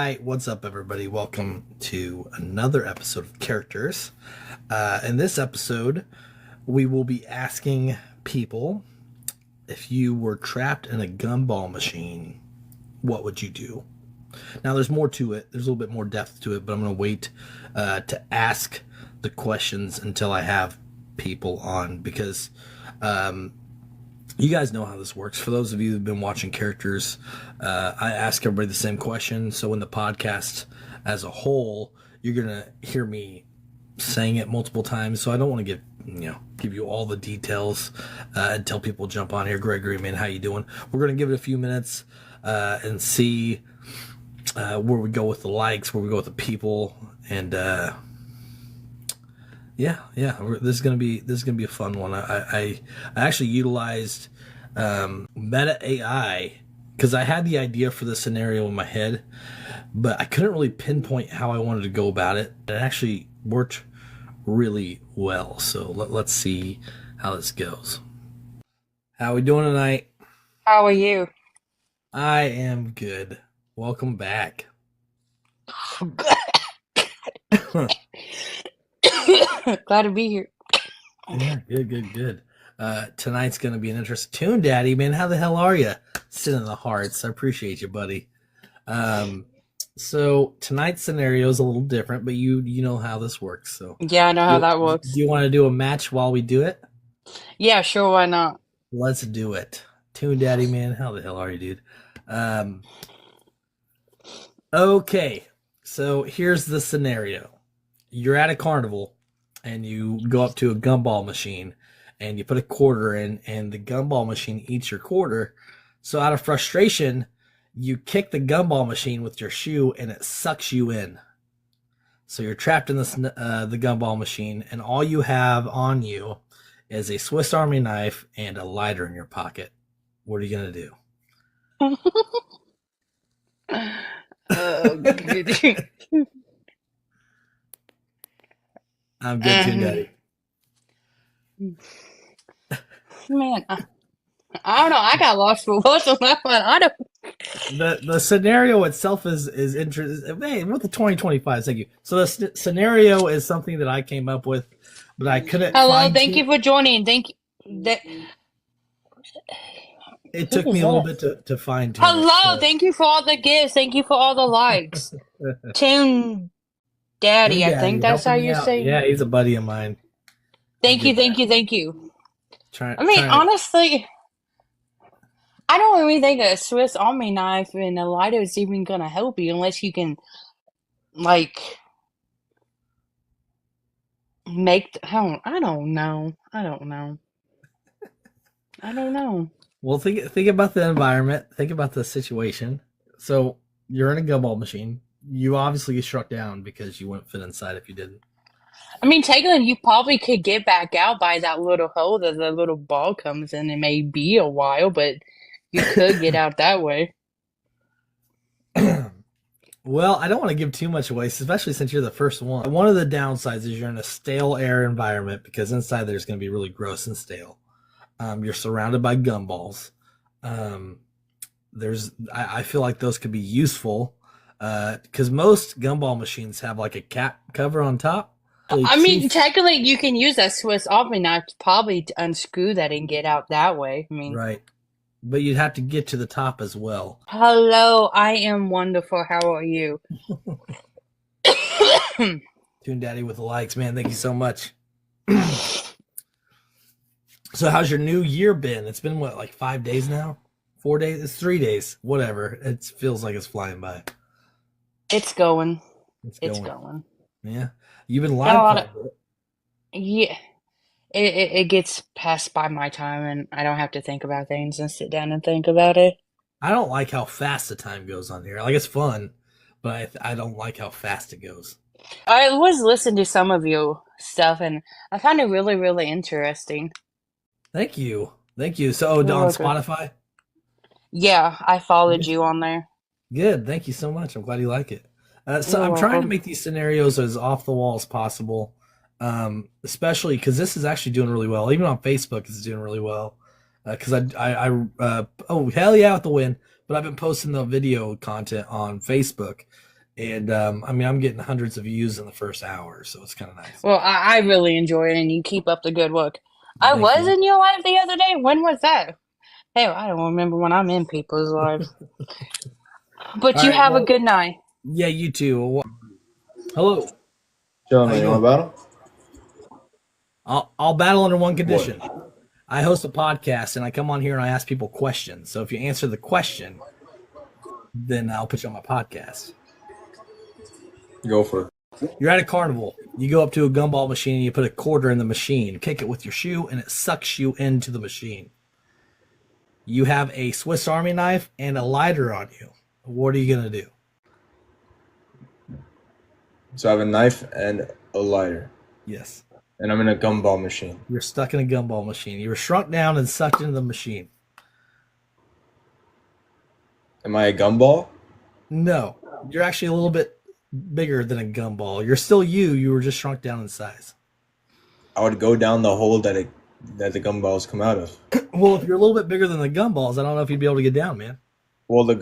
Hi, what's up, everybody? Welcome to another episode of Characters. In this episode, we will be asking people if you were trapped in a gumball machine, what would you do? Now, there's more to it. There's a little bit more depth to it, but I'm going to wait to ask the questions until I have people on because you guys know how this works. For those of you who've been watching Characters, I ask everybody the same question. So in the podcast as a whole, you're going to hear me saying it multiple times. So I don't want to give you all the details until people jump on here. Gregory, man, how you doing? We're going to give it a few minutes and see where we go with the likes, where we go with the people, and this is gonna be a fun one. I actually utilized Meta AI because I had the idea for the scenario in my head, but I couldn't really pinpoint how I wanted to go about it. It actually worked really well. So let's see how this goes. How are we doing tonight? How are you? I am good. Welcome back. Glad to be here. Yeah, good. Tonight's going to be an interesting tune, Daddy, man. How the hell are you? Sitting in the hearts. I appreciate you, buddy. So tonight's scenario is a little different, but you know how this works. So Yeah, I know how that works. Do you want to do a match while we do it? Yeah, sure, why not? Let's do it. Tune, Daddy, man. How the hell are you, dude? Okay, so here's the scenario. You're at a carnival and you go up to a gumball machine and you put a quarter in and the gumball machine eats your quarter. So out of frustration, you kick the gumball machine with your shoe and it sucks you in. So you're trapped in the gumball machine and all you have on you is a Swiss Army knife and a lighter in your pocket. What are you going to do? Good. I'm good too, Daddy. Man, I don't know. I got lost for words on that one. I don't. The scenario itself is interesting. Hey, with the 2025, thank you. So the scenario is something that I came up with, but I couldn't. Hello, thank you for joining. Thank you. It took me a little bit to find. Hello, thank you for all the gifts. Thank you for all the likes. Tune Daddy, I think that's how you say. Yeah, he's a buddy of mine. Thank you. Honestly, I don't really think a Swiss Army knife and a lighter is even gonna help you unless you can, like, make. I don't know. Well, think about the environment. Think about the situation. So you're in a gumball machine. You obviously get struck down because you wouldn't fit inside if you didn't. I mean, technically, you probably could get back out by that little hole that the little ball comes in. It may be a while, but you could get out that way. Well, I don't want to give too much away, especially since you're the first one. One of the downsides is you're in a stale air environment because inside there's going to be really gross and stale. You're surrounded by gumballs. I feel like those could be useful because most gumball machines have like a cap cover on top. I mean, technically, you can use that Swiss Army knife probably to unscrew that and get out that way. I mean, right. But you'd have to get to the top as well. Hello, I am wonderful. How are you? Tune Daddy with the likes, man. Thank you so much. So how's your new year been? It's been what, like 5 days now? 4 days? It's 3 days. Whatever. It feels like it's flying by. It's going. It's going. Yeah. You've been live. Yeah. It gets past by my time and I don't have to think about things and sit down and think about it. I don't like how fast the time goes on here. Like, it's fun, but I don't like how fast it goes. I was listening to some of your stuff and I found it really, really interesting. Thank you. So, on Spotify? Yeah, I followed you on there. Good. Thank you so much. I'm glad you like it. So I'm trying to make these scenarios as off the wall as possible. Especially because this is actually doing really well. Even on Facebook, it's doing really well. Because oh hell yeah with the win! But I've been posting the video content on Facebook, And I mean, I'm getting hundreds of views in the first hour, so it's kind of nice. Well, I really enjoy it, and you keep up the good work. I Thank was you. in your live the other day. When was that? Hell, I don't remember when I'm in people's lives. But All you right. have a Well, good night. yeah, you too. Hello. Chilling, How man. you You want doing? to battle? I'll battle under one condition. What? I host a podcast and I come on here and I ask people questions. So if you answer the question, then I'll put you on my podcast. Go for it. You're at a carnival. You go up to a gumball machine and you put a quarter in the machine, kick it with your shoe, and it sucks you into the machine. You have a Swiss Army knife and a lighter on you. What are you going to do? So I have a knife and a lighter, Yes. and I'm in a gumball machine. You're stuck in a gumball machine. You were shrunk down and sucked into the machine. Am I a gumball? No, you're actually a little bit bigger than a gumball. You're still you. You were just shrunk down in size. I would go down the hole that the gumballs come out of. Well, if you're a little bit bigger than the gumballs, I don't know if you'd be able to get down, man. Well, the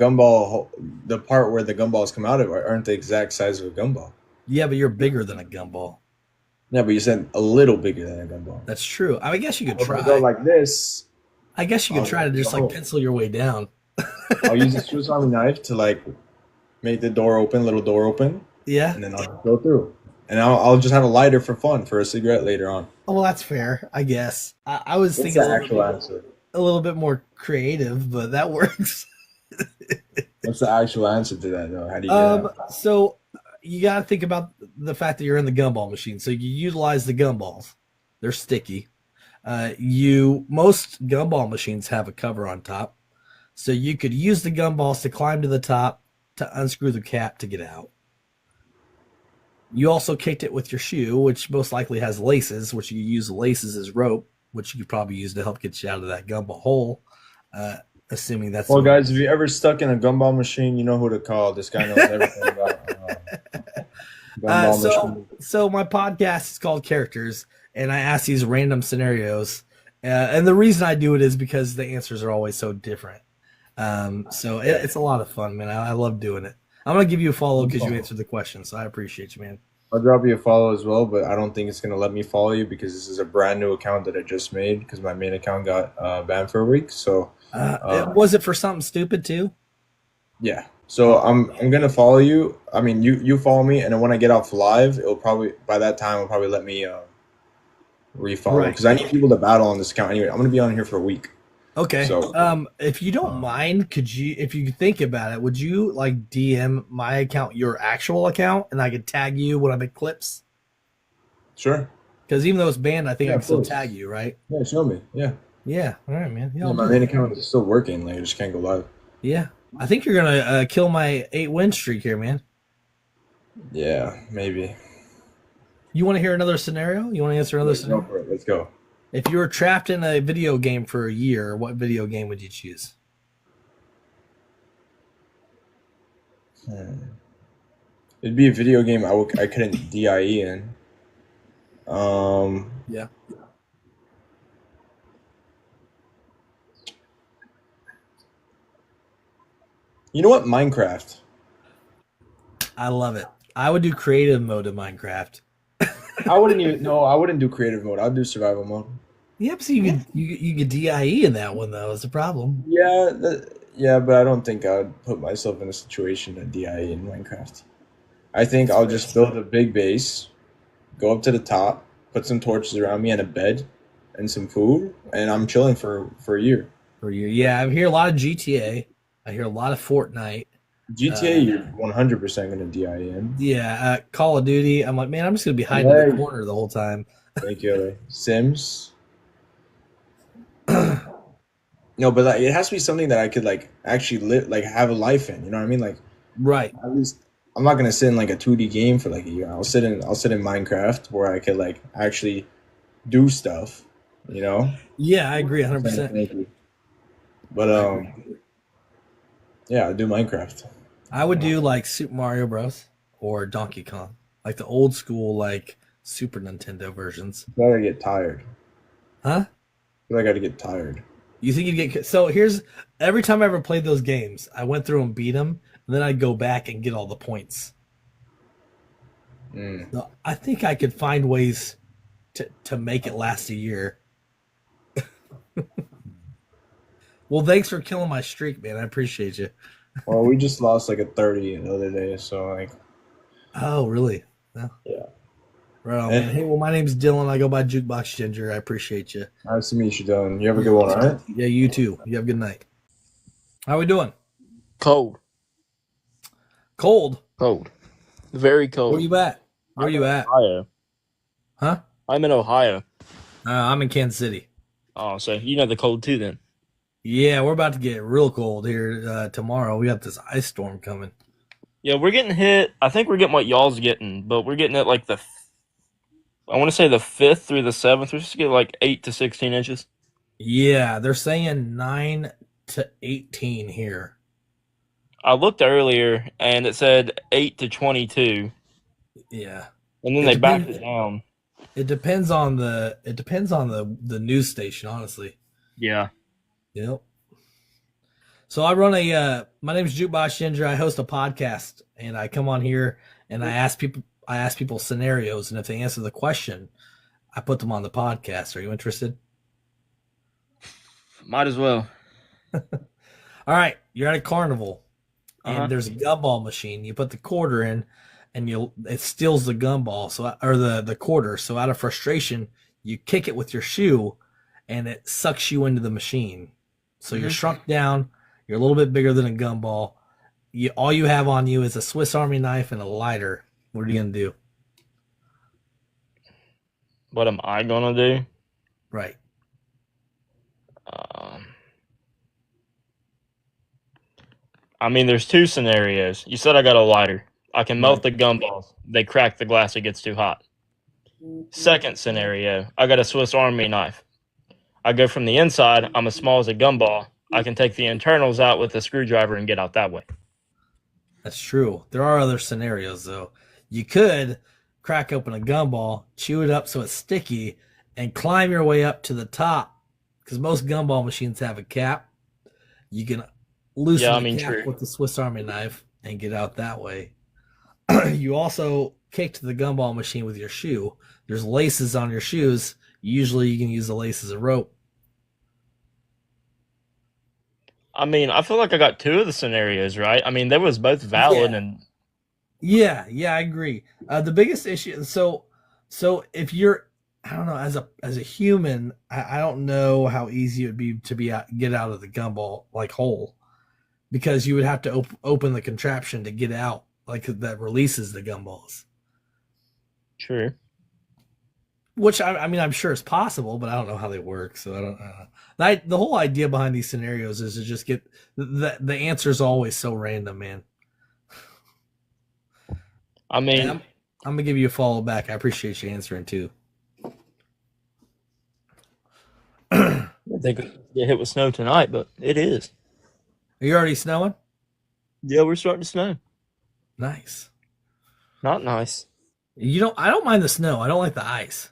part where the gumballs come out of aren't the exact size of a gumball. Yeah, but you're bigger than a gumball. Yeah, but you said a little bigger than a gumball. That's true. I guess you could If I try. go like this, I guess you could I'll try to go just through the like hole. pencil your way down. I'll use a Swiss Army knife to like make the door open, little door open, Yeah. and then I'll just go through. And I'll just have a lighter for fun for a cigarette later on. Oh, well, that's fair. I guess. I was What's thinking the actual answer? a little bit more creative, but that works. What's the actual answer to that though? How do you get out? So you got to think about the fact that you're in the gumball machine. So you utilize the gumballs. They're sticky. Most gumball machines have a cover on top. So you could use the gumballs to climb to the top to unscrew the cap to get out. You also kicked it with your shoe, which most likely has laces, which you use the laces as rope, which you could probably use to help get you out of that gumball hole. Assuming that's Well, guys, if you're ever stuck in a gumball machine, you know who to call. This guy knows everything about gumball machine. So my podcast is called Characters, and I ask these random scenarios. And the reason I do it is because the answers are always so different. It's a lot of fun, man. I love doing it. I'm gonna give you a follow because you answered the question, so I appreciate you, man. I'll drop you a follow as well, but I don't think it's gonna let me follow you because this is a brand new account that I just made because my main account got banned for a week. So Was it for something stupid too? yeah. So I'm gonna follow you. I mean, you follow me, and then when I get off live, it'll probably by that time it'll probably let me refollow Right. because I need people to battle on this account anyway. I'm gonna be on here for a week. Okay. So If you don't mind, if you think about it, would you like DM my account your actual account, and I could tag you when I make clips? sure. Because even though it's banned, I think I Yeah, can of still course. tag you, right? Yeah, show me. Yeah. Yeah. All right, man. Yeah, Yeah, I'll my do main that. account is still working. Like, I just can't go live. Yeah. I think you're gonna kill my 8-win streak here, man. Yeah, maybe. You want to hear another scenario? You want to answer another Let's go scenario? for it. Let's go. If you were trapped in a video game for a year, what video game would you choose? It'd be a video game I couldn't DIE in. Yeah. You know what? Minecraft. I love it. I would do creative mode in Minecraft. I wouldn't do creative mode. I'd do survival mode. Yep. So you could DIE in that one though. Is the problem? Yeah, but I don't think I would put myself in a situation to DIE in Minecraft. I think I'll just build a big base, go up to the top, put some torches around me and a bed and some food, and I'm chilling for a year. For you? Yeah. I hear a lot of GTA. I hear a lot of Fortnite. GTA, you're 100% gonna DIE in. Yeah. Call of Duty. I'm like, man, I'm just gonna be hiding in the corner the whole time. Thank you. Sims. No, but like, it has to be something that I could like actually live, like have a life in. You know what I mean? Like Right. at least I'm not gonna sit in like a 2D game for like a year. I'll sit in Minecraft where I could like actually do stuff. You know? Yeah, I agree 100%. But yeah, I do Minecraft. I would do like Super Mario Bros. Or Donkey Kong, like the old school like Super Nintendo versions. I feel like I get tired. Huh? I feel like I gotta get tired. You think you'd get so? Every time I ever played those games, I went through and beat them, and then I'd go back and get all the points. No, I think I could find ways to make it last a year. Well, thanks for killing my streak, man. I appreciate you. Well, we just lost like a 30 the other day, so like. Oh, really? No. Yeah. Right on, And man. Hey, well, my name's Dylan. I go by Jukebox Ginger. I appreciate you. nice to meet you, Dylan. You have a good one, all right? Yeah, you too. You have a good night. How we doing? Cold. Cold? Cold. Very cold. Where you at? Where I'm you in at? Ohio. Huh? I'm in Ohio. I'm in Kansas City. Oh, so you know the cold too then. Yeah, we're about to get real cold here tomorrow. We got this ice storm coming. Yeah, we're getting hit. I think we're getting what y'all's getting, but we're getting it like I want to say the 5th through the 7th. We're just getting like 8 to 16 inches. Yeah, they're saying 9 to 18 here. I looked earlier and it said 8 to 22, Yeah. and then they backed it down. It depends on the the news station, honestly. Yeah. Yep. So I run my name's Jukebox Ginger. I host a podcast and I come on here and I ask people scenarios, and if they answer the question, I put them on the podcast. Are you interested? Might as well. All right, you're at a carnival and Uh-huh. there's a gumball machine. You put the quarter in and it steals the gumball, or the quarter. So out of frustration, you kick it with your shoe and it sucks you into the machine. So you're shrunk down, you're a little bit bigger than a gumball. All you have on you is a Swiss Army knife and a lighter. What are you going to do? What am I gonna do? Right. I mean, there's 2 scenarios. You said I got a lighter. I can melt the gumballs. They crack the glass. It gets too hot. Second scenario, I got a Swiss Army knife. I go from the inside. I'm as small as a gumball. I can take the internals out with a screwdriver and get out that way. That's true. There are other scenarios, though. You could crack open a gumball, chew it up so it's sticky, and climb your way up to the top. Because most gumball machines have a cap. You can loosen the cap true. with the Swiss Army knife and get out that way. You also kick to the gumball machine with your shoe. There's laces on your shoes. Usually you can use the laces as a rope. I mean, I feel like I got 2 of the scenarios, right? I mean, they was both valid Yeah. and Yeah, I agree. The biggest issue, so if you're, I don't know, as a human, I don't know how easy it would be to get out of the gumball hole, because you would have to open the contraption to get out, that releases the gumballs. true. Which I mean, I'm sure it's possible, but I don't know how they work, so I don't know. The whole idea behind these scenarios is to just get the answer is always so random, man. I mean, I'm gonna give you a follow back. I appreciate you answering too. I think we get hit with snow tonight, but it is. Are you already snowing? Yeah, we're starting to snow. Nice. Not nice. I don't mind the snow. I don't like the ice.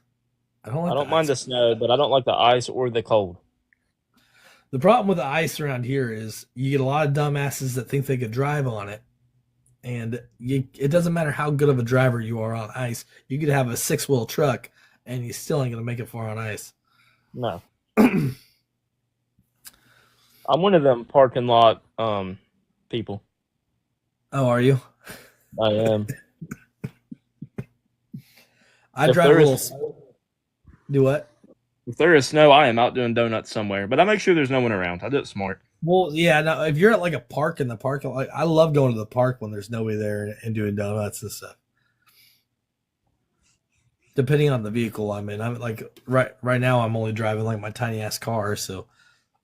I don't mind the snow, but I don't like the ice or the cold. The problem with the ice around here is you get a lot of dumbasses that think they could drive on it. And it doesn't matter how good of a driver you are on ice. You could have a 6-wheel truck and you still ain't going to make it far on ice. No. I'm one of them parking lot people. Oh, are you? I am. I If drive a there little. is- Do what? If there is snow, I am out doing donuts somewhere, but I make sure there's no one around. I do it smart. Well, yeah. No, if you're at a park in the park, I love going to the park when there's nobody there and doing donuts and stuff. Depending on the vehicle I'm in, I'm right now I'm only driving my tiny ass car. So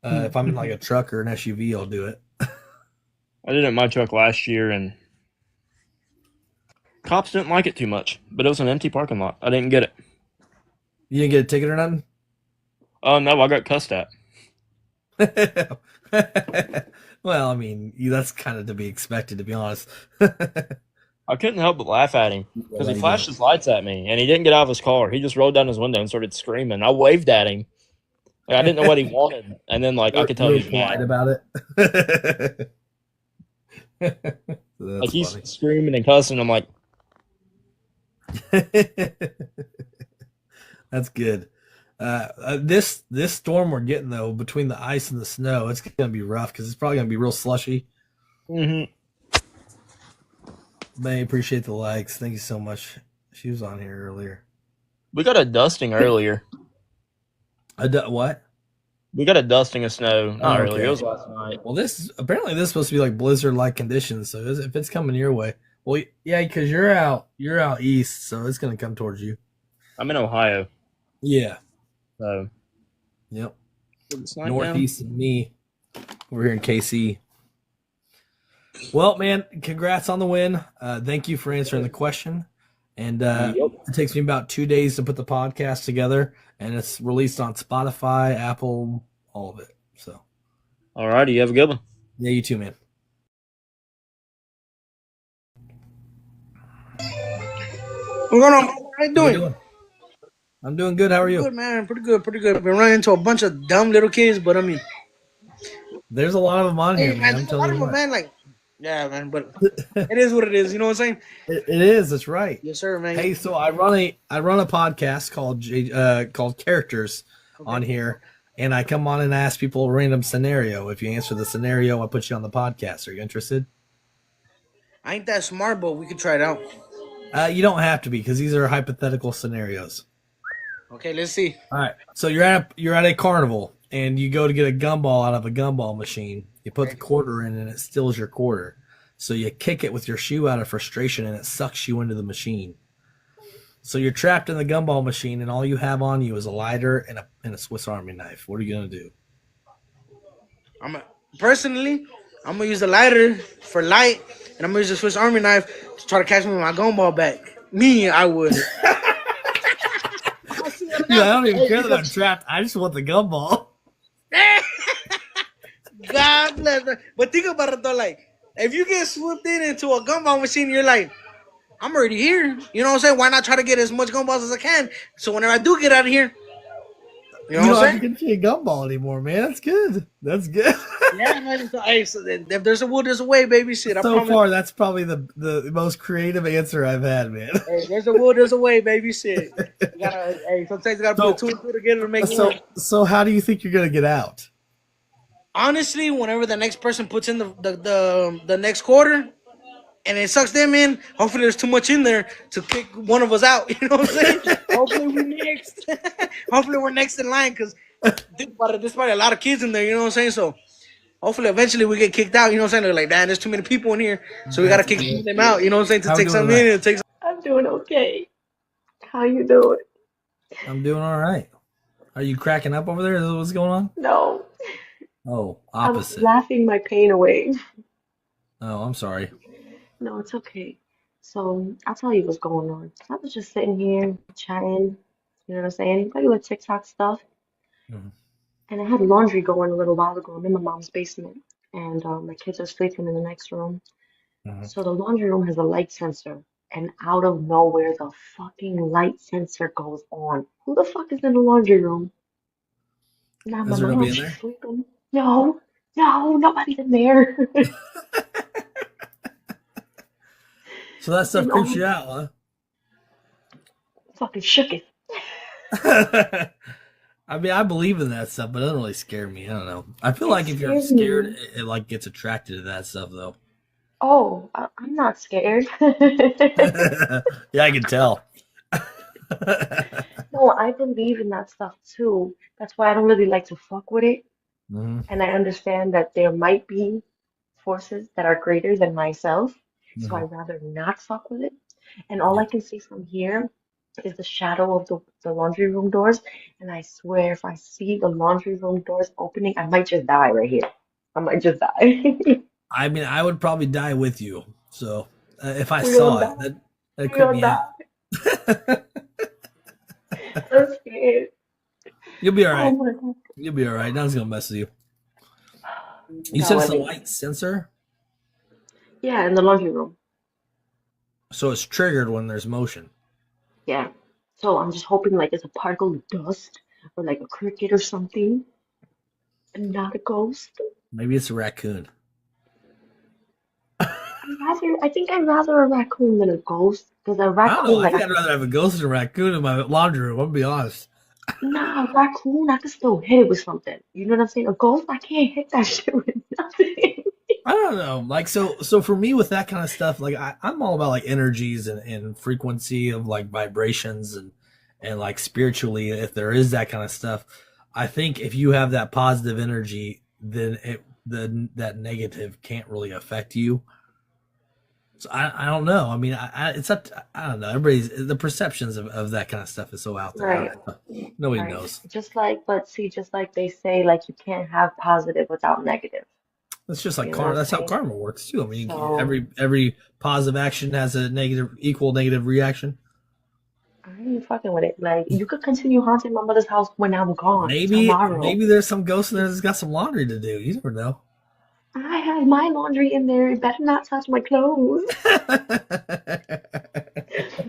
if I'm in a truck or an SUV, I'll do it. I did it in my truck last year, and cops didn't like it too much, but it was an empty parking lot. I didn't get it. You didn't get a ticket or nothing? Oh, no, I got cussed at. Well, I mean, that's kind of to be expected, to be honest. I couldn't help but laugh at him because he flashed his lights at me, and he didn't get out of his car. He just rolled down his window and started screaming. I waved at him. I didn't know what he wanted, and then I could tell he was polite mad. about it. He's screaming and cussing. I'm like, That's good. This storm we're getting though, between the ice and the snow, it's gonna be rough because it's probably gonna be real slushy. Mm-hmm. May appreciate the likes. Thank you so much. She was on here earlier. We got a dusting earlier. What? We got a dusting of snow. Not Oh, earlier. okay. It was last night. Well, this is supposed to be like blizzard-like conditions. So if it's coming your way, well, yeah, because you're out east, so it's gonna come towards you. I'm in Ohio. Yeah. So. Yep. It's not Northeast of me. We're here in KC. Well, man, congrats on the win. Thank you for answering the question. And it takes me about 2 days to put the podcast together, and it's released on Spotify, Apple, all of it. So, all righty, you have a good one. Yeah, you too, man. What's going on? How you doing? I'm doing good. How are you? Good, man. Pretty good. I've been running into a bunch of dumb little kids, but I mean, there's a lot of them on here, man. I'm telling you what. Man, like, yeah, man. But it is what it is. You know what I'm saying? It is. That's right. Yes, sir, man. Hey, so I run a podcast called Characters on here, and I come on and ask people a random scenario. If you answer the scenario, I put you on the podcast. Are you interested? I ain't that smart, but we could try it out. You don't have to be, because these are hypothetical scenarios. Okay, let's see. All right. So you're at a carnival, and you go to get a gumball out of a gumball machine. You put the quarter in, and it steals your quarter. So you kick it with your shoe out of frustration, and it sucks you into the machine. So you're trapped in the gumball machine, and all you have on you is a lighter and a Swiss Army knife. What are you gonna do? Personally, I'm gonna use the lighter for light, and I'm gonna use the Swiss Army knife to try to catch me with my gumball back. I would. Dude, I don't even care that I'm trapped. I just want the gumball. God bless. But think about it though, like, if you get swooped into a gumball machine, you're like, I'm already here. You know what I'm saying? Why not try to get as much gumballs as I can? So whenever I do get out of here, you know what I'm saying? You don't have to get you a gumball anymore, man. That's good. Yeah, man. Hey, so if there's a will, there's a way, baby. Shit. So far, that's probably the most creative answer I've had, man. Hey, there's a will, there's a way, baby. Shit. Sometimes you gotta put two and two together to make it work. So how do you think you're gonna get out? Honestly, whenever the next person puts in the next quarter, and it sucks them in, hopefully there's too much in there to kick one of us out. You know what I'm saying? Hopefully we're next. Hopefully we're next in line, because think about it, there's probably a lot of kids in there. You know what I'm saying? So hopefully eventually we get kicked out. You know what I'm saying? They're like, damn, there's too many people in here, so we gotta kick them out. You know what I'm saying? To take some in and take some. I'm doing okay. How you doing? I'm doing all right. Are you cracking up over there? Is that what's going on? No. Oh, opposite. I'm laughing my pain away. Oh, I'm sorry. No, it's okay. So I'll tell you what's going on. I was just sitting here chatting, you know what I'm saying? Regular TikTok stuff. Mm-hmm. And I had laundry going a little while ago. I'm in my mom's basement, and my kids are sleeping in the next room. Mm-hmm. So the laundry room has a light sensor, and out of nowhere, the fucking light sensor goes on. Who the fuck is in the laundry room? Now my mom's sleeping. No, nobody's in there. So that stuff creeps you out, huh? Fucking shook it. I mean, I believe in that stuff, but it doesn't really scare me. I don't know. I feel like if you're scared, it like gets attracted to that stuff, though. Oh, I'm not scared. Yeah, I can tell. No, I believe in that stuff too. That's why I don't really like to fuck with it. Mm-hmm. And I understand that there might be forces that are greater than myself, so I'd rather not fuck with it. And all I can see from here is the shadow of the laundry room doors. And I swear, if I see the laundry room doors opening, I might just die right here. I might just die. I mean, I would probably die with you. So if I saw it, that'd creep me out. I'm scared. You'll be all right. Oh my God. You'll be all right. Nothing's gonna mess with you. You said it's a light sensor? Yeah, in the laundry room. So it's triggered when there's motion. Yeah. So I'm just hoping like it's a particle of dust or like a cricket or something, and not a ghost. Maybe it's a raccoon. I I think I'd rather a raccoon than a ghost. Because a I don't know. raccoon, I like, think I'd rather have a ghost than a raccoon in my laundry room. I'm gonna be honest. nah, a raccoon, I can still hit it with something. You know what I'm saying? A ghost, I can't hit that shit with nothing. I don't know. Like so for me with that kind of stuff, like I'm all about like energies and frequency of like vibrations and like spiritually, if there is that kind of stuff, I think if you have that positive energy, then that negative can't really affect you. So I don't know. I mean, it's up to, I don't know. Everybody's the perceptions of that kind of stuff is so out there. Right, Nobody right. knows. But see, just like they say, like, you can't have positive without negative. It's just like You know what I'm that's how saying? karma works too. I mean, So, every positive action has a equal negative reaction. I ain't fucking with it. Like, you could continue haunting my mother's house when I'm gone tomorrow. Maybe there's some ghost in there that's got some laundry to do. You never know. I have my laundry in there. It better not touch my clothes.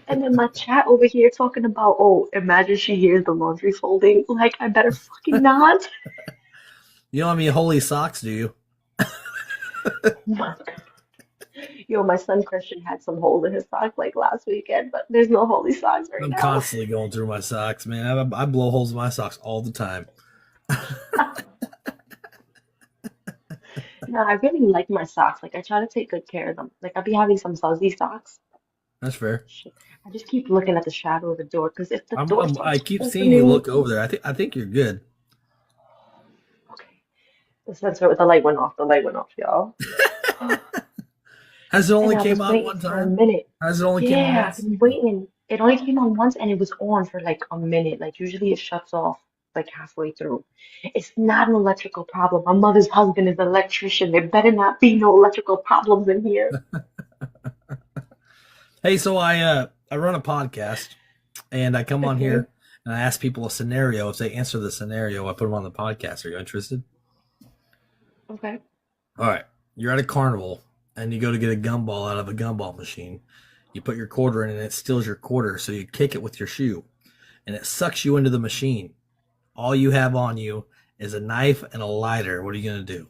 And then my chat over here talking about, oh, imagine she hears the laundry folding. Like, I better fucking not. You don't have any holy socks, do you? My Yo, my son Christian had some holes in his sock like last weekend, but there's no holy socks right I'm now. constantly going through my socks, man. I blow holes in my socks all the time. No, I really like my socks. Like I try to take good care of them. Like I be having some fuzzy socks. That's fair. Shit. I just keep looking at the shadow of the door because if the door I starts keep seeing you opening, look over there. I think you're good. okay, the sensor, the light went off. The light went off, y'all. Has it And only I came was on waiting one for a time? minute. Has it only came on Yeah, I've once? been waiting. It only came on once and it was on for like a minute. Like usually it shuts off like halfway through. It's not an electrical problem. My mother's husband is an electrician. There better not be no electrical problems in here. Hey, so I run a podcast and I come on Okay. here and I ask people a scenario. If they answer the scenario, I put them on the podcast. Are you interested? Okay. All right. You're at a carnival and you go to get a gumball out of a gumball machine. You put your quarter in and it steals your quarter, so you kick it with your shoe and it sucks you into the machine. All you have on you is a knife and a lighter. What are you going to do?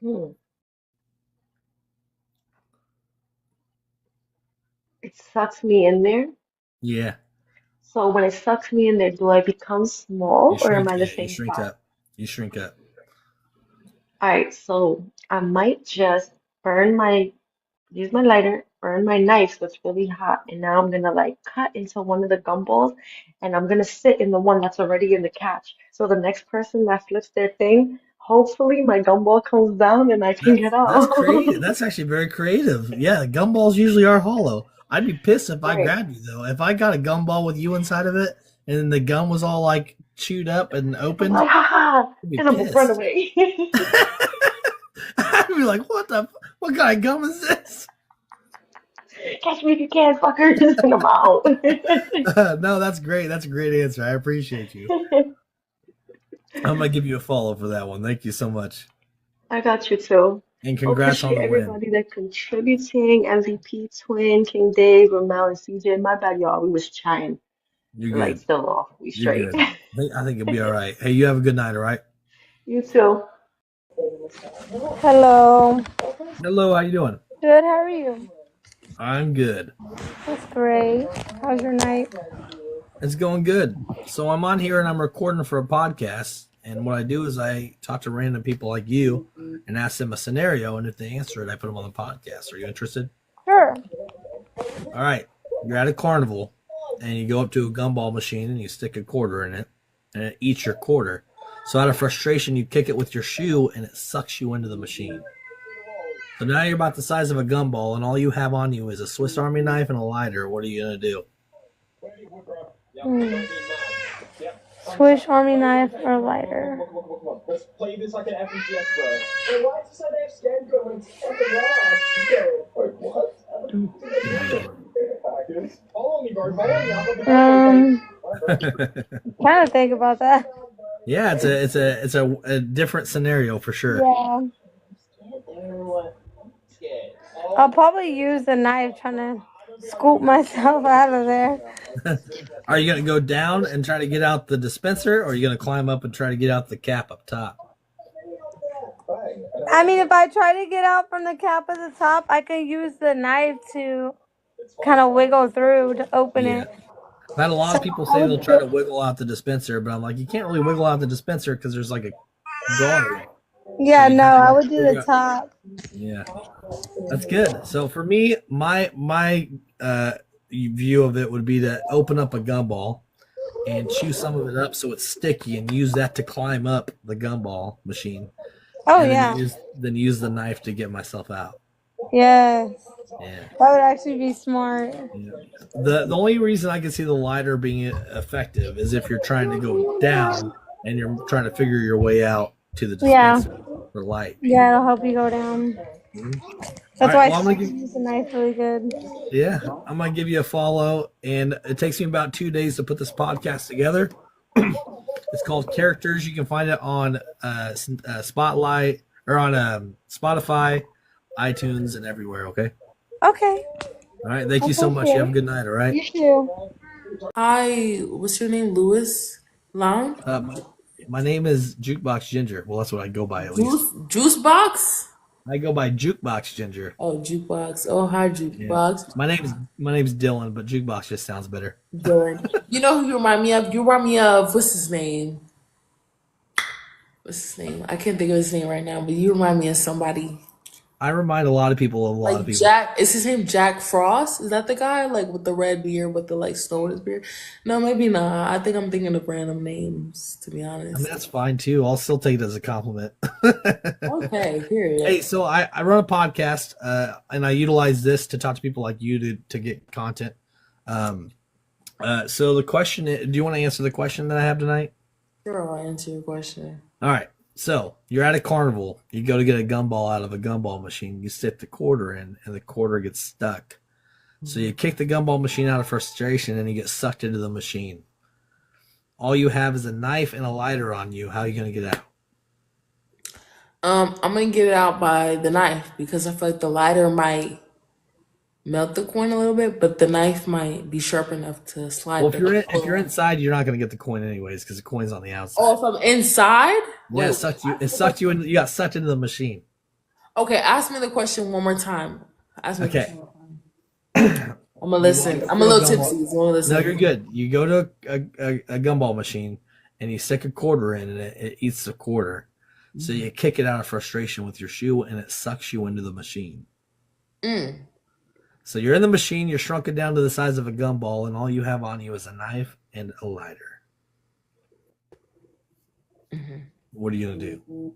Hmm. It sucks me in there. Yeah. So when it sucks me in there, do I become small or am I the You same shrink size? up. You shrink up. All right, so I might just use my lighter, burn my knife so it's really hot, and now I'm gonna like cut into one of the gumballs and I'm gonna sit in the one that's already in the catch. So the next person that flips their thing, hopefully my gumball comes down and I can get That's out. creative. That's actually very creative. Yeah, gumballs usually are hollow. I'd be pissed if I Right. grabbed you though. If I got a gumball with you inside of it and the gum was all like chewed up and I'm opened, like, haha, I'd be and I'm gonna run pissed. away. I'd be like, what kind of gum is this? Catch me if you can, fuckers, and I'm out. No, that's great. That's a great answer. I appreciate you. I'm gonna give you a follow for that one. Thank you so much. I got you too. And Oh, congrats on appreciate the win. everybody that contributing. MVP Twin, King Dave, Ramel, and CJ. My bad, y'all. We was chatting. You're The light's good. still off. We You're straight. good. I think you'll be all right. Hey, you have a good night, all right? You too. Hello. Hello, how you doing? Good, how are you? I'm good. That's great. How's your night? It's going good. So I'm on here and I'm recording for a podcast. And what I do is I talk to random people like you and ask them a scenario. And if they answer it, I put them on the podcast. Are you interested? Sure. All right. You're at a carnival and you go up to a gumball machine and you stick a quarter in it and it eats your quarter. So out of frustration, you kick it with your shoe and it sucks you into the machine. So now you're about the size of a gumball and all you have on you is a Swiss Army knife and a lighter. What are you going to do? Hmm. Swiss Army knife or lighter? Trying to think about that. Yeah, it's a different scenario for sure. Yeah. I'll probably use the knife trying to scoop myself out of there. Are you going to go down and try to get out the dispenser, or are you going to climb up and try to get out the cap up top? I mean, if I try to get out from the cap of the top, I can use the knife to kind of wiggle through to open Yeah. it. I've had a lot So of people I say they'll would try do, to wiggle out the dispenser, but I'm like, you can't really wiggle out the dispenser because there's like a guard. So yeah, you'd no, have to I like would do the figure out. top. Yeah, that's good. So for me, my view of it would be to open up a gumball and chew some of it up so it's sticky and use that to climb up the gumball machine, Oh and yeah, then use the knife to get myself out. yes, Yeah. that would actually be smart. Yeah. The only reason I can see the lighter being effective is if you're trying to go down and you're trying to figure your way out to the Yeah, dispenser for light. yeah, it'll help you go down. Mhm. All That's right. why I Well, try to use the knife really good. I'm gonna give you a follow, and it takes me about 2 days to put this podcast together. It's called Characters. You can find it on Spotlight or on Spotify, iTunes, and everywhere. Okay. Okay, All right. Thank I you so much. You have a appreciate good night. All right. it. You too. Hi, what's your name? Louis Lounge? My name is Jukebox Ginger. Well, that's what I go by at least. Juice box? I go by Jukebox Ginger. Oh, jukebox. Oh, hi, Yeah. jukebox. My name's Dylan, but Jukebox just sounds better. Dylan. You know who you remind me of? You remind me of what's his name? What's his name? I can't think of his name right now, but you remind me of somebody. I remind a lot of people of a lot of Like people. Jack, is his name Jack Frost? Is that the guy? Like with the red beard, with the like snow in his beard? No, maybe not. I think I'm thinking of random names, to be I mean, honest. that's fine too. I'll still take it as a compliment. Okay, period. Hey, so I run a podcast, and I utilize this to talk to people like you to get content. So the question is, do you want to answer the question that I have tonight? Sure, I'll answer your question. All right. So you're at a carnival. You go to get a gumball out of a gumball machine. You stick the quarter in, and the quarter gets stuck. So you kick the gumball machine out of frustration, and you get sucked into the machine. All you have is a knife and a lighter on you. How are you going to get out? I'm gonna get it out by the knife because I feel like the lighter might melt the coin a little bit, but the knife might be sharp enough to slide. Well, if you're inside, you're not going to get the coin anyways because the coin's on the outside. Oh, if I'm inside? Yeah, Wait, it sucked you in. You got sucked into the machine. okay, ask me the question one more time. Ask me the Okay. question one more time. I'm gonna listen. I'm a little tipsy, so I'm gonna listen. No, you're good. You go to a gumball machine and you stick a quarter in, and it eats the quarter. So you kick it out of frustration with your shoe, and it sucks you into the machine. Mm. So you're in the machine. You're shrunken down to the size of a gumball, and all you have on you is a knife and a lighter. Mhm. What are you gonna do?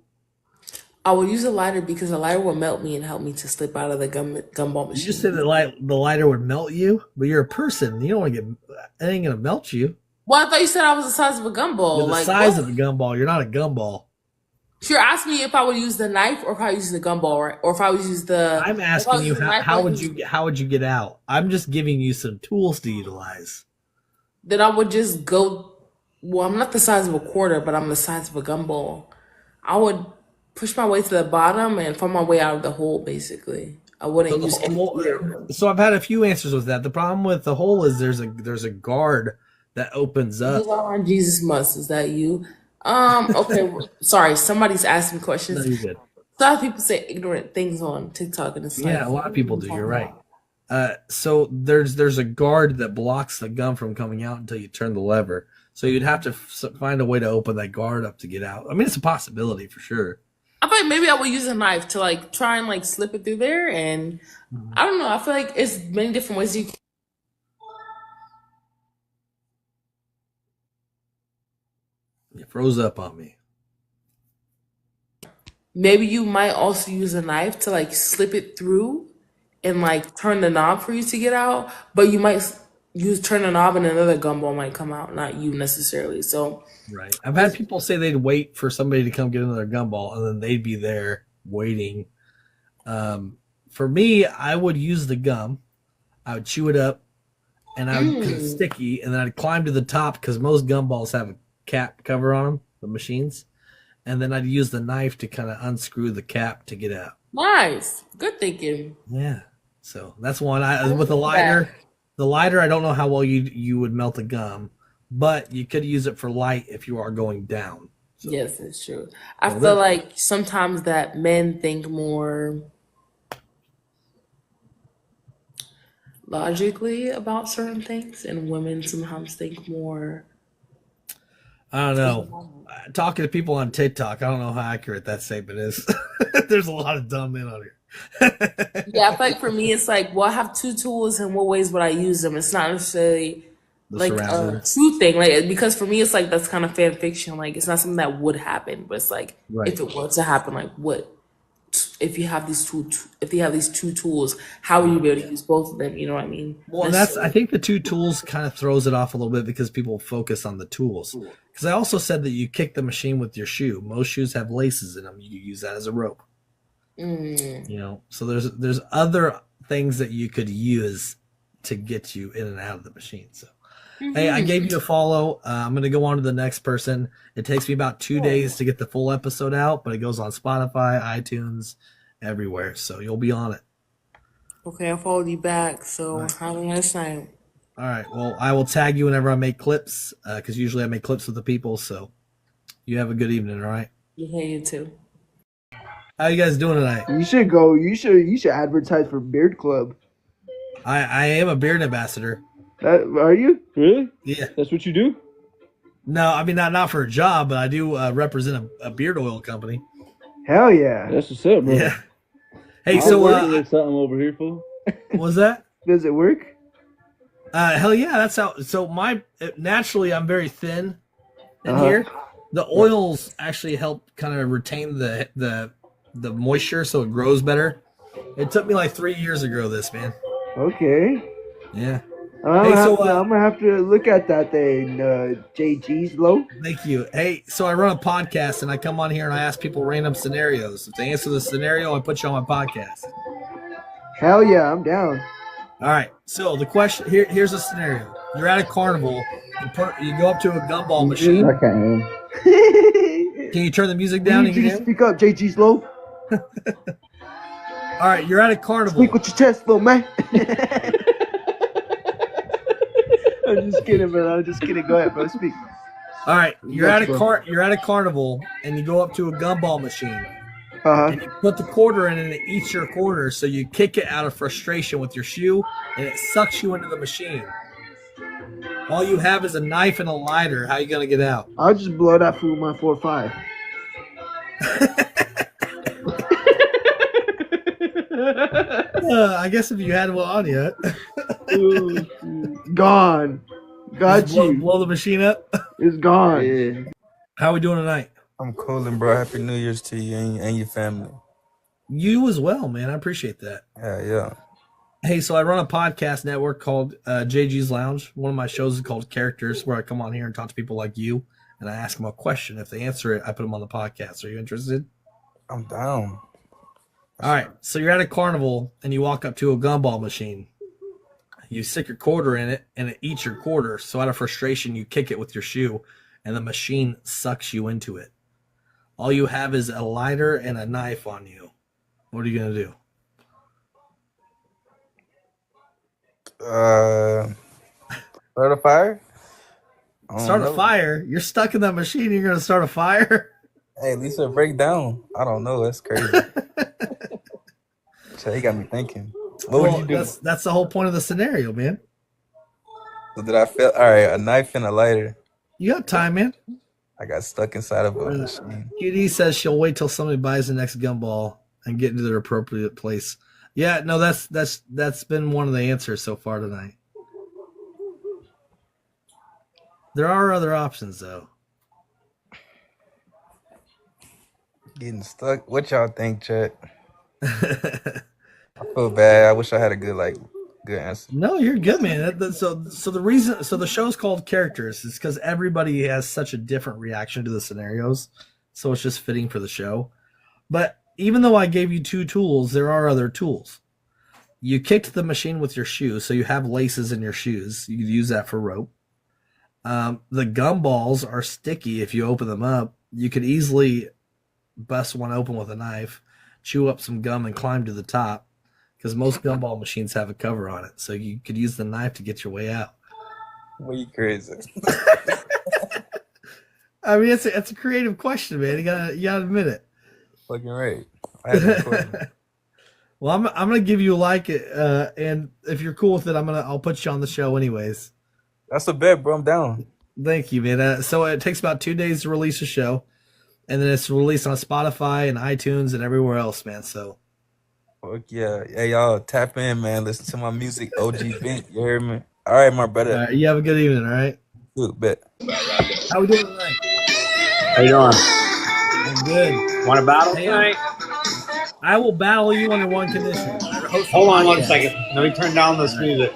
I will use a lighter because a lighter will melt me and help me to slip out of the gumball You machine. just said that the lighter would melt you, but you're a person. You don't want to get. It ain't gonna melt you. Well, I thought you said I was the size of a gumball. You're the Like size what? of a gumball. You're not a gumball. You're asking me if I would use the knife or if I would use the gumball, right? Or if I would use the. I'm if I asking would you use the knife, how or would use- you get out? I'm just giving you some tools to utilize. Then I would just go. Well, I'm not the size of a quarter, but I'm the size of a gumball. I would push my way to the bottom and find my way out of the hole. Basically, I wouldn't use any gear. So I've had a few answers with that. The problem with the hole is there's a guard that opens up. Jesus must. Is that you? Okay. Sorry, somebody's asking No, questions. you're good. A lot of people say ignorant things on TikTok, and it's like, Yeah, a lot of people do. You're right. So there's a guard that blocks the gun from coming out until you turn the lever. So you'd have to find a way to open that guard up to get out. I mean, it's a possibility for sure. I feel like maybe I would use a knife to like try and like slip it through there, and I don't know. I feel like it's many different ways you can. You froze up on me. Maybe you might also use a knife to like slip it through and like turn the knob for you to get out, but you might turn the knob and another gumball might come out, not you necessarily. So Right. I've had people say they'd wait for somebody to come get another gumball, and then they'd be there waiting. For me, I would use the gum. I would chew it up, and I would, 'cause it's sticky, and then I'd climb to the top because most gumballs have a cap cover on them, the machines, and then I'd use the knife to kind of unscrew the cap to get out. nice, good thinking. Yeah. So that's one. With the lighter, I don't know how well you would melt the gum, but you could use it for light if you are going down. So, Yes, it's true. I Well, feel that- like sometimes that men think more logically about certain things, and women sometimes think more. I don't know. Talking to people on TikTok, I don't know how accurate that statement is. There's a lot of dumb men on here. Yeah, I feel like for me, it's like, well, I have two tools, and what ways would I use them? It's not necessarily The like a surroundings. true thing, like because for me, it's like that's kind of fan fiction. Like it's not something that would happen, but it's like Right. if it were to happen, like what if you have these two? If you have these two tools, how would you be able to use both of them? You know what I mean? Well, and I think the two tools kind of throws it off a little bit because people focus on the tools. Because I also said that you kick the machine with your shoe. Most shoes have laces in them. You use that as a rope. You know, so there's other things that you could use to get you in and out of the machine. So, hey, I gave you a follow. I'm going to go on to the next person. It takes me about 2 days to get the full episode out, but it goes on Spotify, iTunes, everywhere. So you'll be on it. Okay, I followed you back. So have a nice night. All right. Well, I will tag you whenever I make clips because usually I make clips with the people. So you have a good evening. All right. Yeah, you too. How you guys doing tonight? You should go. You should advertise for Beard Club. I am a beard ambassador. Are you really? Yeah. That's what you do. No, I mean not for a job, but I do represent a beard oil company. Hell yeah. That's what's up, bro. Yeah. Hey, I'm so working with something over here, fool. what's that? Does it work? Hell yeah, that's how. So naturally I'm very thin in here. The oils actually help kind of retain the moisture, so it grows better. It took me like 3 years to grow this, man. Okay. Yeah. I'm gonna have to look at that thing, Jgslounge. Thank you. Hey, so I run a podcast and I come on here and I ask people random scenarios. If they answer the scenario, I put you on my podcast. Hell yeah, I'm down. All right. So the question here's a scenario. You're at a carnival. You go up to a gumball machine. Can you turn the music down? Can you speak up, Jgslounge? All right. You're at a carnival. Speak with your chest, little man. I'm just kidding, bro. I'm just kidding. Go ahead, bro. Speak. All right. You're at a carnival and you go up to a gumball machine. And you put the quarter in and it eats your quarter, so you kick it out of frustration with your shoe and it sucks you into the machine. All you have is a knife and a lighter. How you gonna get out? I'll just blow that fool with my 4.5. I guess if you had one on you. Gone. Got you. Blow the machine up. It's gone. Yeah. How are we doing tonight? I'm coolin', bro. Happy New Year's to you and your family. You as well, man. I appreciate that. Yeah. Hey, so I run a podcast network called Jgslounge. One of my shows is called Characters, where I come on here and talk to people like you, and I ask them a question. If they answer it, I put them on the podcast. Are you interested? I'm down. All right. So you're at a carnival, and you walk up to a gumball machine. You stick your quarter in it, and it eats your quarter. So out of frustration, you kick it with your shoe, and the machine sucks you into it. All you have is a lighter and a knife on you. What are you going to do? Start a fire? Start a fire? You're stuck in that machine. You're going to start a fire? Hey, at least it'll break down. I don't know. That's crazy. He got me thinking. What would you do? That's the whole point of the scenario, man. So did I feel all right? A knife and a lighter. You got time, man. I got stuck inside of a machine. QD says she'll wait till somebody buys the next gumball and get into their appropriate place. Yeah, no, that's been one of the answers so far tonight. There are other options though. Getting stuck. What y'all think, Chet? I feel bad. I wish I had a good answer. No, you're good, man. So the show's called Characters is because everybody has such a different reaction to the scenarios, so it's just fitting for the show. But even though I gave you two tools, there are other tools. You kicked the machine with your shoe, so you have laces in your shoes. You could use that for rope. The gumballs are sticky if you open them up. You could easily bust one open with a knife, chew up some gum, and climb to the top. Because most gumball machines have a cover on it, so you could use the knife to get your way out. Well, you crazy. I mean, it's a creative question, man. You gotta admit it. Fucking right. I had no question. Well, I'm gonna give you a like it, and if you're cool with it, I'll put you on the show anyways. That's a bet, bro. I'm down. Thank you, man. So it takes about 2 days to release a show, and then it's released on Spotify and iTunes and everywhere else, man. So Fuck yeah. Hey, y'all, tap in, man. Listen to my music, OG Bent. You hear me? All right, my brother. all right, you have a good evening. All right. Good bet. How we doing tonight? How you doing? I'm good. Want to battle Hey, tonight? I will battle you under one condition. Hold on 1 second. Let me turn down this music.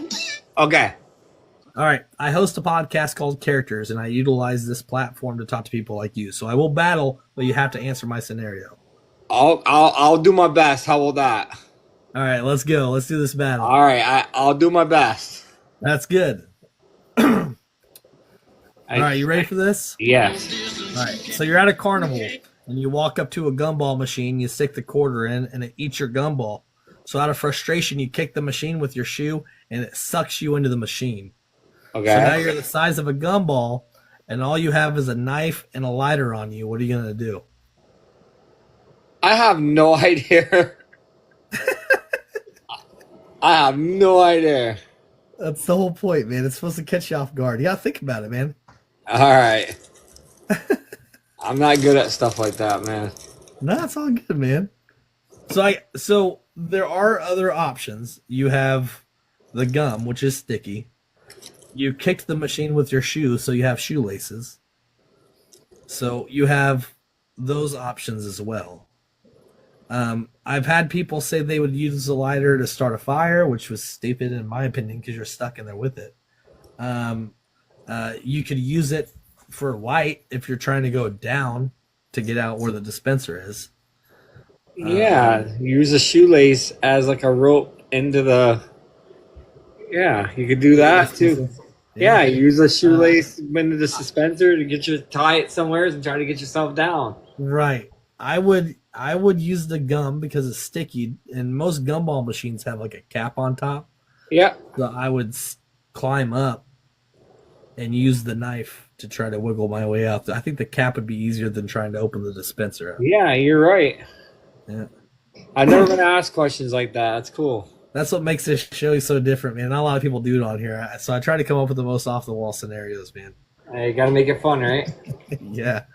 Okay. All right. I host a podcast called Characters, and I utilize this platform to talk to people like you. So I will battle, but you have to answer my scenario. I'll do my best. How about that? All right, let's go. Let's do this battle. All right, I'll do my best. That's good. All right, you ready for this? Yes. All right. So you're at a carnival, and you walk up to a gumball machine. You stick the quarter in, and it eats your gumball. So out of frustration, you kick the machine with your shoe, and it sucks you into the machine. Okay. So now you're the size of a gumball, and all you have is a knife and a lighter on you. What are you gonna do? I have no idea. I have no idea. That's the whole point, man. It's supposed to catch you off guard. You gotta think about it, man. All right. I'm not good at stuff like that, man. No, it's all good, man. So there are other options. You have the gum, which is sticky. You kicked the machine with your shoe, so you have shoelaces. So you have those options as well. I've had people say they would use a lighter to start a fire, which was stupid in my opinion because you're stuck in there with it. You could use it for light if you're trying to go down to get out where the dispenser is. Yeah, use a shoelace as like a rope into the. Yeah, you could do that too. Yeah, use a shoelace into the dispenser to tie it somewhere and try to get yourself down. Right. I would use the gum because it's sticky, and most gumball machines have like a cap on top. Yeah. So I would climb up and use the knife to try to wiggle my way out. I think the cap would be easier than trying to open the dispenser up. Yeah, you're right. Yeah. I've never been asked questions like that. That's cool. That's what makes this show so different, man. Not a lot of people do it on here. So I try to come up with the most off-the-wall scenarios, man. You got to make it fun, right? Yeah.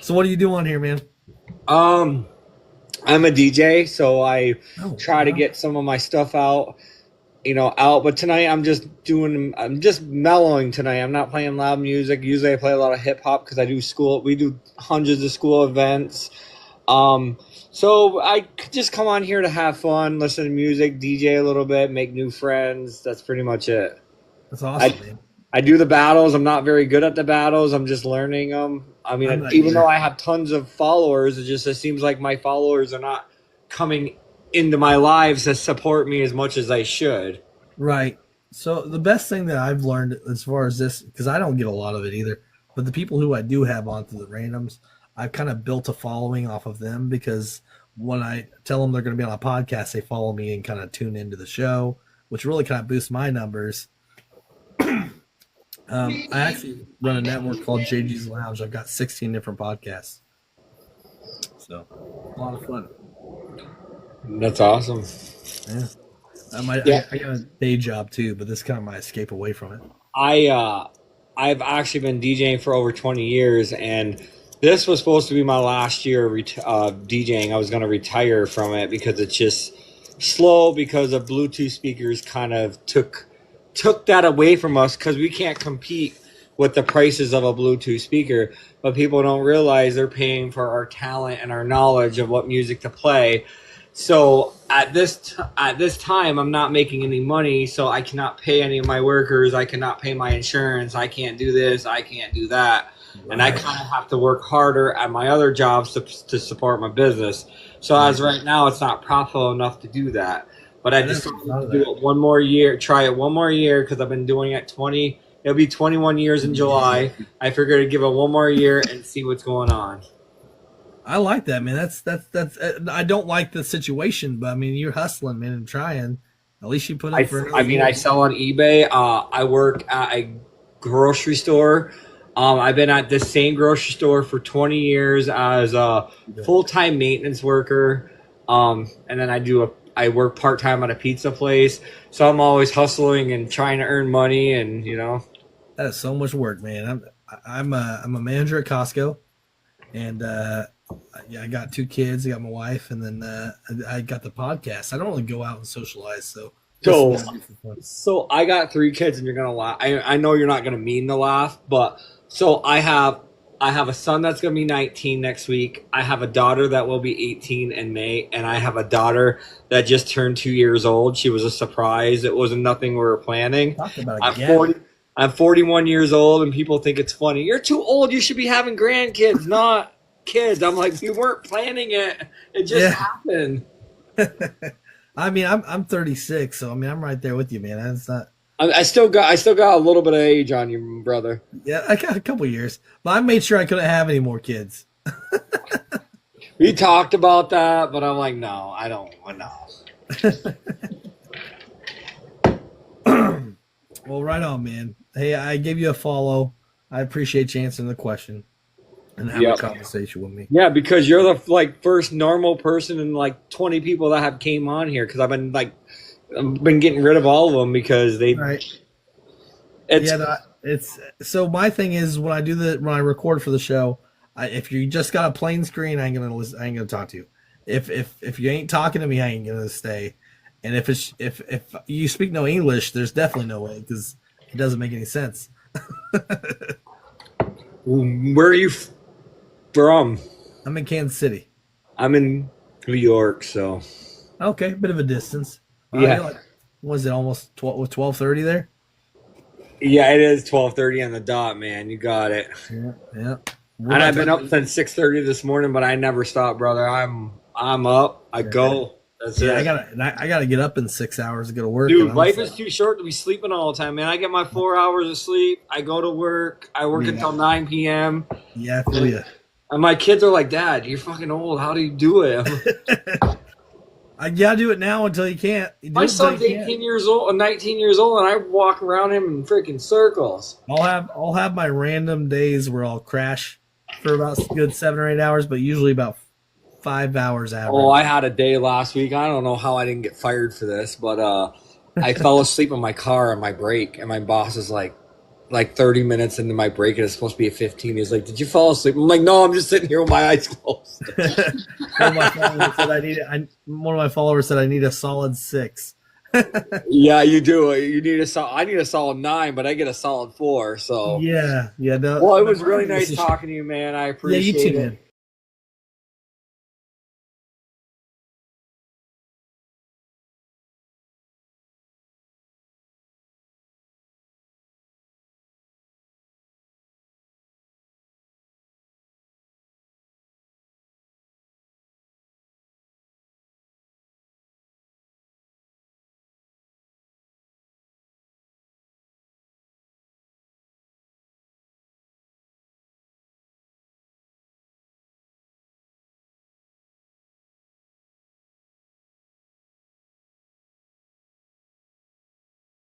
So what do you do on here, man? I'm a DJ, so I try to get some of my stuff out. But tonight I'm just mellowing tonight. I'm not playing loud music. Usually I play a lot of hip hop because we do hundreds of school events. So I just come on here to have fun, listen to music, DJ a little bit, make new friends. That's pretty much it. That's awesome, man. I do the battles. I'm not very good at the battles. I'm just learning them. I mean, even though I have tons of followers, it seems like my followers are not coming into my lives to support me as much as I should. Right. So the best thing that I've learned as far as this, because I don't get a lot of it either, but the people who I do have onto the randoms, I've kind of built a following off of them because when I tell them they're going to be on a podcast, they follow me and kind of tune into the show, which really kind of boosts my numbers. I actually run a network called Jgslounge. I've got 16 different podcasts. So, a lot of fun. That's awesome. Yeah. I got a day job too, but this is kind of my escape away from it. I've actually been DJing for over 20 years, and this was supposed to be my last year DJing. I was going to retire from it because it's just slow because of Bluetooth speakers kind of took that away from us because we can't compete with the prices of a Bluetooth speaker. But people don't realize they're paying for our talent and our knowledge of what music to play. So at this time, I'm not making any money, so I cannot pay any of my workers. I cannot pay my insurance. I can't do this. I can't do that. Right. And I kind of have to work harder at my other jobs to support my business. So as right now, it's not profitable enough to do that. But I just want to do it one more year, try it one more year because I've been doing it it'll be 21 years in July. I figured I'd give it one more year and see what's going on. I like that, man. That's I don't like the situation, but I mean, you're hustling, man, and trying. At least you put up for it. I sell on eBay. I work at a grocery store. I've been at the same grocery store for 20 years as a full-time maintenance worker. And then I work part-time at a pizza place. So I'm always hustling and trying to earn money, and That is so much work, man. I'm a manager at Costco, and yeah, I got 2 kids. I got my wife, and then I got the podcast. I don't really go out and socialize, so So I got 3 kids, and you're gonna laugh. I know you're not gonna mean to laugh, but so I have a son that's gonna be 19 next week. I have a daughter that will be 18 in May, and I have a daughter that just turned 2 years old. She was a surprise. It wasn't nothing we were planning. Talk about a I'm gap. 40. I'm 41 years old, and people think it's funny. You're too old. You should be having grandkids, not kids. I'm like, we weren't planning it. It just happened. I mean, I'm 36, so I mean, I'm right there with you, man. That's not. I still got a little bit of age on you, brother. Yeah, I got a couple years, but I made sure I couldn't have any more kids. We talked about that, but I'm like, no, I don't. No. Well, right on, man. Hey, I gave you a follow. I appreciate you answering the question and having a conversation with me. Yeah, because you're the first normal person and 20 people that have came on here, because I've been getting rid of all of them because they. Right. It's so my thing is when I record for the show, if you just got a plain screen, I ain't gonna talk to you. If you ain't talking to me, I ain't gonna stay. And if you speak no English, there's definitely no way, because it doesn't make any sense. Where are you from? I'm in Kansas City. I'm in New York, so. Okay, bit of a distance. Yeah. Was it almost 12:30 there? Yeah, it is 12:30 on the dot, man. You got it. Yeah. And I've been up since 6:30 this morning, but I never stop, brother. I'm up. I go. That's it. I gotta get up in 6 hours to go to work. Dude, life is too short to be sleeping all the time, man. I get my 4 hours of sleep. I go to work. I work until 9 p.m. Yeah, I feel you. And my kids are like, Dad, you're fucking old. How do you do it? I gotta do it now until you can't. My son's 18 years old, 19 years old, and I walk around him in freaking circles. I'll have my random days where I'll crash for about a good 7 or 8 hours, but usually about 5 hours average. Oh, I had a day last week. I don't know how I didn't get fired for this, but I fell asleep in my car on my break, and my boss is like 30 minutes into my break, and it's supposed to be a 15. He's like, "Did you fall asleep?" I'm like, "No, I'm just sitting here with my eyes closed." One of my followers said I need a solid 6. Yeah, you do. I need a solid 9, but I get a solid 4. So yeah. No, well, it was really nice talking to you, man. I appreciate it. Man.